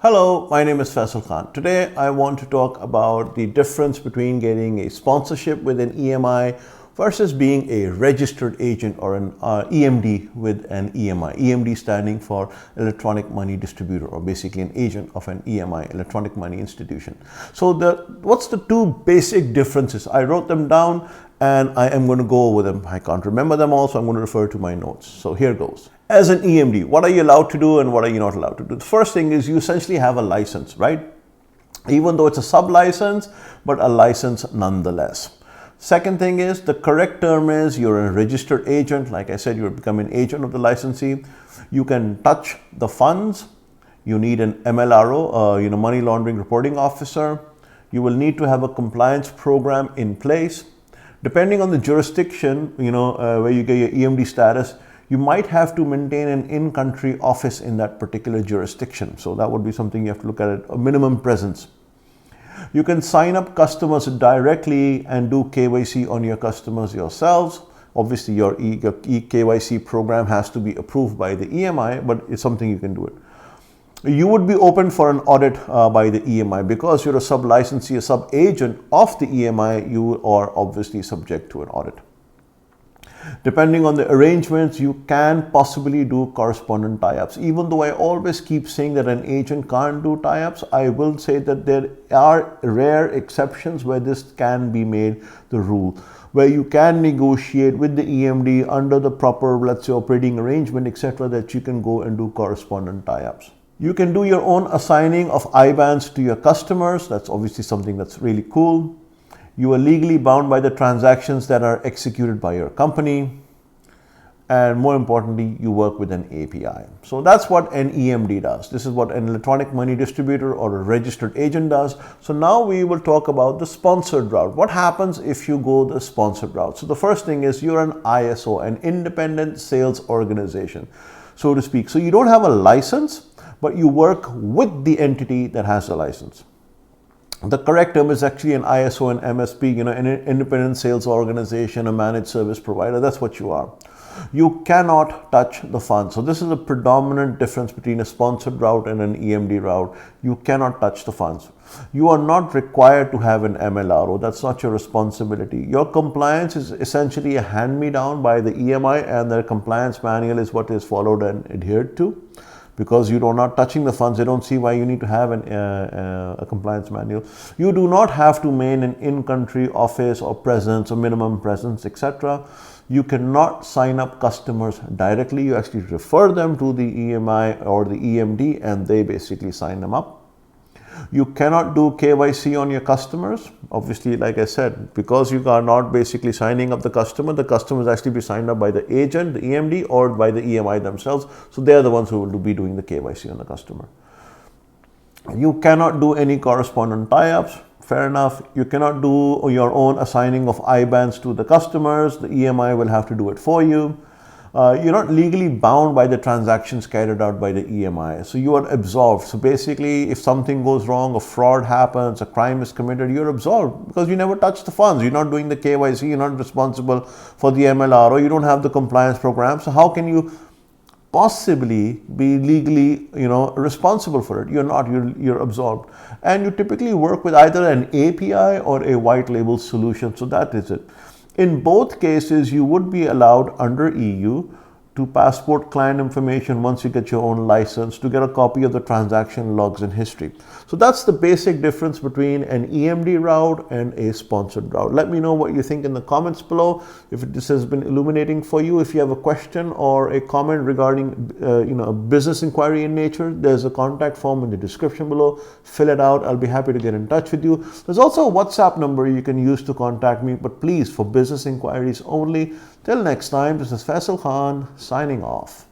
Hello, my name is Faisal Khan. Today I want to talk about the difference between getting a sponsorship with an EMI versus being a registered agent or an EMD with an EMI. EMD standing for electronic money distributor, or basically an agent of an EMI, electronic money institution. So what's the two basic differences? I wrote them down and I am going to go over them. I can't remember them all, so I'm going to refer to my notes. So here goes. As an EMD, what are you allowed to do and what are you not allowed to do? The first thing is you essentially have a license, right? Even though it's a sub-license, but a license nonetheless. Second thing is, the correct term is you're a registered agent. Like I said, you're becoming an agent of the licensee. You can touch the funds. You need an MLRO, money laundering reporting officer. You will need to have a compliance program in place. Depending on the jurisdiction, where you get your EMD status, you might have to maintain an in-country office in that particular jurisdiction. So that would be something you have to look at, a minimum presence. You can sign up customers directly and do KYC on your customers yourselves. Obviously, your KYC program has to be approved by the EMI, but it's something you can do it. You would be open for an audit by the EMI. Because you're a sub-licensee, a sub-agent of the EMI, you are obviously subject to an audit. Depending on the arrangements, you can possibly do correspondent tie-ups. Even though I always keep saying that an agent can't do tie-ups, I will say that there are rare exceptions where this can be made the rule, where you can negotiate with the EMD under the proper, let's say, operating arrangement, etc., that you can go and do correspondent tie-ups. You can do your own assigning of IBANs to your customers. That's obviously something that's really cool. You are legally bound by the transactions that are executed by your company. And more importantly, you work with an API. So that's what an EMD does. This is what an electronic money distributor or a registered agent does. So now we will talk about the sponsored route. What happens if you go the sponsored route? So the first thing is you're an ISO, an independent sales organization, so to speak. So you don't have a license, but you work with the entity that has a license. The correct term is actually an ISO, an MSP, an independent sales organization, a managed service provider. That's what you are. You cannot touch the funds. So this is a predominant difference between a sponsored route and an EMD route. You cannot touch the funds. You are not required to have an MLRO. That's not your responsibility. Your compliance is essentially a hand-me-down by the EMI, and their compliance manual is what is followed and adhered to. Because you are not touching the funds, they don't see why you need to have a compliance manual. You do not have to maintain an in-country office or presence or minimum presence, etc. You cannot sign up customers directly. You actually refer them to the EMI or the EMD and they basically sign them up. You cannot do KYC on your customers. Obviously, like I said, because you are not basically signing up the customers actually be signed up by the agent, the EMD, or by the EMI themselves. So they are the ones who will be doing the KYC on the customer. You cannot do any correspondent tie-ups. Fair enough. You cannot do your own assigning of IBANs to the customers. The EMI will have to do it for you. You're not legally bound by the transactions carried out by the EMI. So you are absolved. So basically, if something goes wrong, a fraud happens, a crime is committed, you're absolved because you never touched the funds. You're not doing the KYC. You're not responsible for the MLRO. You don't have the compliance program. So how can you possibly be legally, responsible for it? You're not. You're absolved. And you typically work with either an API or a white label solution. So that is it. In both cases, you would be allowed under EU to passport client information once you get your own license to get a copy of the transaction logs and history. So that's the basic difference between an EMD route and a sponsored route. Let me know what you think in the comments below. If this has been illuminating for you, if you have a question or a comment regarding a business inquiry in nature, there's a contact form in the description below. Fill it out. I'll be happy to get in touch with you. There's also a WhatsApp number you can use to contact me, but please, for business inquiries only. Till next time, this is Faisal Khan signing off.